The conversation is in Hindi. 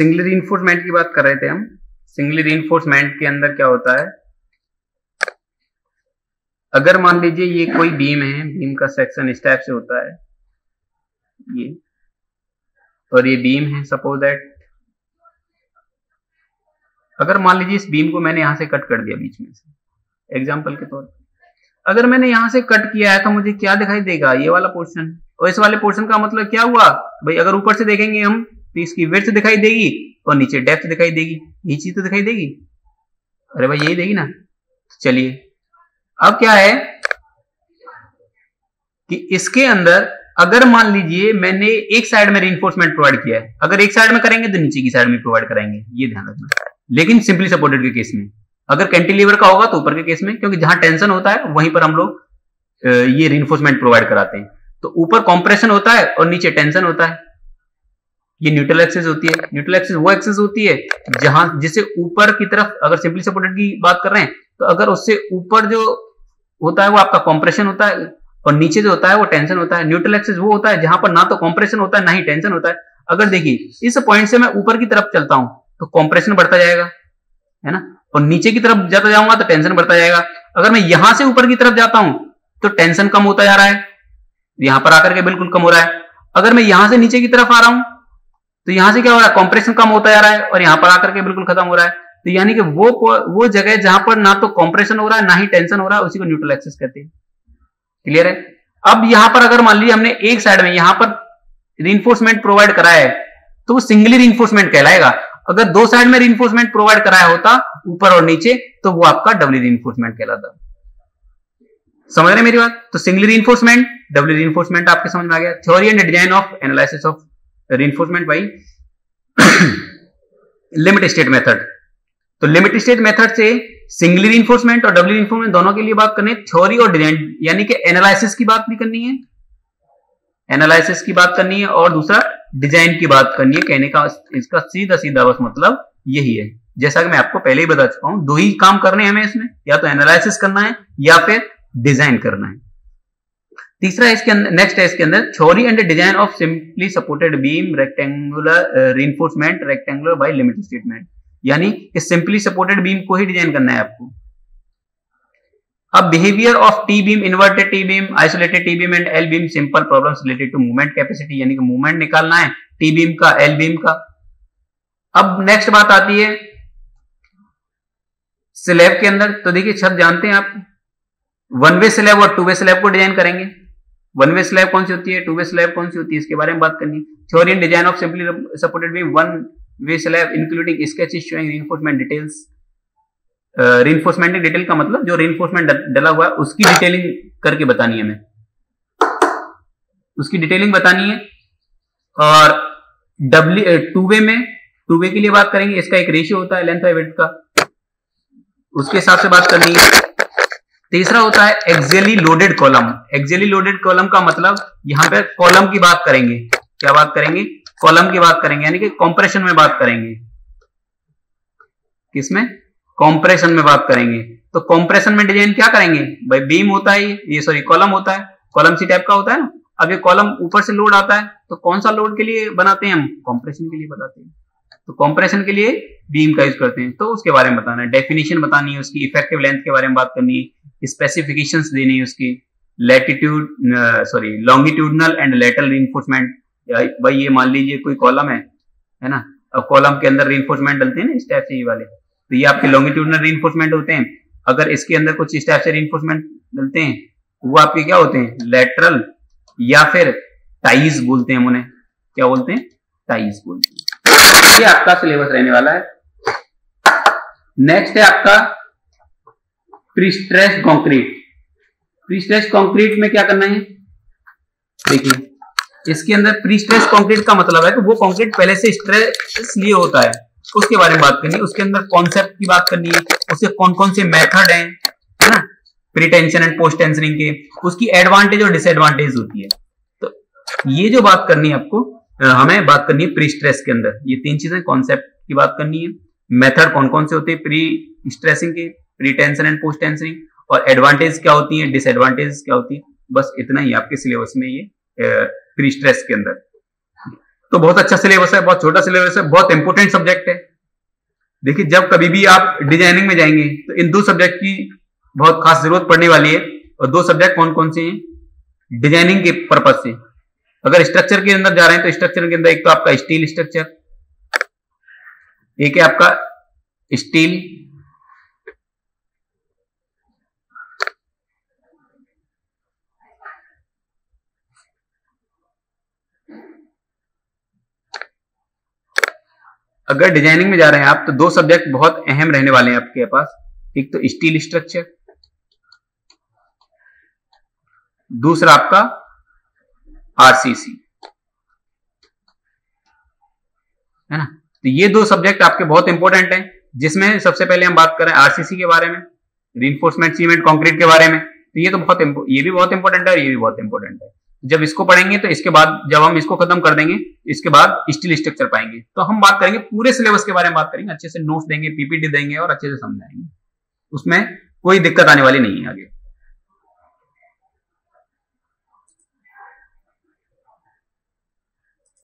सिंगल रीइंफोर्समेंट की बात कर रहे थे हम। सिंगल रीइंफोर्समेंट के अंदर क्या होता है, अगर मान लीजिए ये कोई बीम है, बीम का सेक्शन इस टाइप से होता है ये, और ये बीम है सपोज दैट, अगर मान लीजिए इस बीम को मैंने यहां से कट कर दिया बीच में से, एग्जांपल के तौर पर अगर मैंने यहां से कट किया है तो मुझे क्या दिखाई देगा, ये वाला पोर्शन, और इस वाले पोर्शन का मतलब क्या हुआ भाई, अगर ऊपर से देखेंगे हम तो इसकी विड्थ दिखाई देगी और नीचे डेप्थ दिखाई देगी, ये चीज तो दिखाई देगी, अरे भाई यही देगी ना। चलिए अब क्या है कि इसके अंदर अगर मान लीजिए मैंने एक साइड में रीइंफोर्समेंट प्रोवाइड किया है, अगर एक साइड में करेंगे तो नीचे की साइड में प्रोवाइड कराएंगे, ये ध्यान रखना। लेकिन सिंपली सपोर्टेड के केस में, अगर कैंटिलीवर का होगा तो ऊपर के केस में, क्योंकि जहां टेंशन होता है वहीं पर हम लोग ये रीइंफोर्समेंट प्रोवाइड कराते हैं। तो ऊपर कॉम्प्रेशन होता है और नीचे टेंशन होता है, ये न्यूट्रल एक्सिस होती है। न्यूट्रल एक्सिस वो एक्सिस होती है जहां जिसे ऊपर की तरफ, अगर सिंपली सपोर्टेड की बात कर रहे हैं तो अगर उससे ऊपर जो होता है वो आपका कॉम्प्रेशन होता है और नीचे जो होता है वो टेंशन होता है। न्यूट्रल एक्सिस वो होता है जहां पर ना तो कॉम्प्रेशन होता है ना ही टेंशन होता है। अगर देखिए इस पॉइंट से मैं ऊपर की तरफ चलता हूं तो कॉम्प्रेशन बढ़ता जाएगा, है ना, और नीचे की तरफ जाता जाऊंगा तो टेंशन बढ़ता जाएगा। अगर मैं यहां से ऊपर की तरफ जाता हूं तो टेंशन कम होता जा रहा है, यहां पर आकर के बिल्कुल कम हो रहा है। अगर मैं यहां से नीचे की तरफ आ रहा हूं तो यहां से क्या हो रहा है, कॉम्प्रेशन कम होता जा रहा है और यहां पर आकर के बिल्कुल खत्म हो रहा है। तो यानी कि वो जगह जहां पर ना तो कॉम्प्रेशन हो रहा है ना ही टेंशन हो रहा है, उसी को न्यूट्रल एक्सिस कहते हैं। क्लियर है। अब यहां पर अगर मान लीजिए हमने एक साइड में यहां पर रीइंफोर्समेंट प्रोवाइड कराया है तो वो सिंगली रीइंफोर्समेंट कहलाएगा। अगर दो साइड में रीइंफोर्समेंट प्रोवाइड कराया होता ऊपर और नीचे तो वो आपका डबली रीइंफोर्समेंट कहलाता। समझ रहे मेरी बात। तो सिंगल रीइंफोर्समेंट, डबल रीइंफोर्समेंट आपके समझ में आ गया। Theory and design of analysis of reinforcement by limit state method. तो लिमिट स्टेट मेथड से सिंगल रीइंफोर्समेंट और डबल रीइंफोर्समेंट दोनों के लिए बात करनी है। थ्योरी और डिजाइन यानी कि एनालिसिस की बात भी करनी है, एनालिसिस की बात करनी है और दूसरा डिजाइन की बात करनी है। कहने का इसका सीधा सीधा बस मतलब यही है, जैसा कि मैं आपको पहले ही बता चुका हूं, दो ही काम करने हैं हमें इसमें, या तो एनालिसिस करना है या फिर डिजाइन करना है। तीसरा इसके अंदर, नेक्स्ट है इसके अंदर theory and design of simply supported beam rectangular reinforcement rectangular by limit statement, यानी कि सिंपली सपोर्टेड बीम को ही डिजाइन करना है आपको। अब behaviour of T beam, inverted T beam, isolated T beam and L beam, simple problems related to movement capacity, यानी कि मूवमेंट निकालना है टी बीम का, एल बीम का। अब नेक्स्ट बात आती है स्लैब के अंदर। तो देखिए छत जानते हैं आप, वन वे स्लैब और टू वे स्लैब को डिजाइन करेंगे। वन वे स्लैब कौन सी होती है, टू वे स्लैब कौन सी होती है, इसके बारे में बात करनी। Theory and design of simply supported beam, one way slab including sketches showing reinforcement details. Reinforcement detail का मतलब जो रीइंफोर्समेंट डला हुआ है उसकी डिटेलिंग करके बतानी है हमें, उसकी डिटेलिंग बतानी है। और टू वे में, टू वे के लिए बात करेंगे, इसका एक रेशियो होता है लेंथ बाय विड्थ का, उसके हिसाब से बात करनी है। तीसरा होता है axially loaded column. Axially loaded column का मतलब यहां पे कॉलम की बात करेंगे, क्या बात करेंगे, कॉलम की बात करेंगे, यानी कि कंप्रेशन में बात करेंगे। किसमें, कंप्रेशन में बात करेंगे। तो कंप्रेशन में डिजाइन क्या करेंगे भाई, बीम होता है ये सॉरी कॉलम होता है, कॉलम सी टाइप का होता है ना। अब ये कॉलम ऊपर से लोड आता है तो कौन सा लोड के लिए बनाते हैं हम, कंप्रेशन के लिए बनाते हैं। तो कंप्रेशन के लिए बीम का यूज करते हैं, तो उसके बारे में बताना है, डेफिनेशन बतानी है उसकी, इफेक्टिव लेंथ के बारे में बात करनी है, स्पेसिफिकेशंस देनी है उसकी, latitude sorry longitudinal and lateral reinforcement. भाई ये मान लीजिए कोई कॉलम है ना, अब कॉलम के अंदर रीइंफोर्समेंट डलते हैं ना इस टाइप से, ये वाले, तो ये आपके लॉन्गिट्यूडनल रीइंफोर्समेंट होते हैं। अगर इसके अंदर कुछ इस टाइप से रीइंफोर्समेंट डलते हैं वो आपके क्या होते हैं, लेटरल या फिर टाइज बोलते हैं हम उन्हें, क्या बोलते हैं, टाइज बोलते हैं। ये आपका सिलेबस रहने वाला है। नेक्स्ट है आपका प्रीस्ट्रेस्ड कंक्रीट। प्रीस्ट्रेस्ड कंक्रीट में क्या करना है, देखिए इसके अंदर प्रीस्ट्रेस्ड कंक्रीट का मतलब है कि वो कंक्रीट पहले से स्ट्रेस लिए होता है, उसके बारे में बात करनी है। उसके अंदर कॉन्सेप्ट की बात करनी है, उसके कौन कौन से मेथड हैं, है ना, pre tension and post tensioning के, उसकी एडवांटेज और डिसएडवांटेज होती है। तो ये जो बात करनी है आपको, हमें बात करनी है प्री स्ट्रेस के अंदर, ये तीन चीजें, कॉन्सेप्ट की बात करनी है, मेथड कौन कौन से होते हैं प्री स्ट्रेसिंग के, pre tension and post tensioning, और एडवांटेज क्या होती है, डिसएडवांटेज क्या होती है। बस इतना ही आपके सिलेबस में ये प्री स्ट्रेस के अंदर। तो बहुत अच्छा सिलेबस है, बहुत छोटा सिलेबस है, बहुत इंपॉर्टेंट सब्जेक्ट है। देखिए जब कभी भी आप डिजाइनिंग में जाएंगे तो इन 2 सब्जेक्ट की बहुत खास जरूरत पड़ने वाली है। और 2 सब्जेक्ट कौन कौन से हैं डिजाइनिंग के पर्पज से। अगर स्ट्रक्चर के अंदर जा रहे हैं तो स्ट्रक्चर के अंदर एक तो आपका स्टील स्ट्रक्चर, एक है आपका स्टील, अगर डिजाइनिंग में जा रहे हैं आप तो 2 सब्जेक्ट बहुत अहम रहने वाले हैं आपके पास। एक तो स्टील स्ट्रक्चर, दूसरा आपका आरसीसी, है ना। तो ये 2 सब्जेक्ट आपके बहुत इंपॉर्टेंट हैं, जिसमें सबसे पहले हम बात करें आरसीसी के बारे में, रीइंफोर्समेंट सीमेंट कंक्रीट के बारे में। तो ये भी बहुत इंपॉर्टेंट है और ये भी बहुत इंपॉर्टेंट है। जब इसको पढ़ेंगे तो इसके बाद जब हम इसको खत्म कर देंगे, इसके बाद स्टील स्ट्रक्चर पाएंगे। तो हम बात करेंगे पूरे सिलेबस के बारे में, बात करेंगे अच्छे से, नोट्स देंगे, पीपीटी देंगे और अच्छे से समझाएंगे। उसमें कोई दिक्कत आने वाली नहीं है आगे।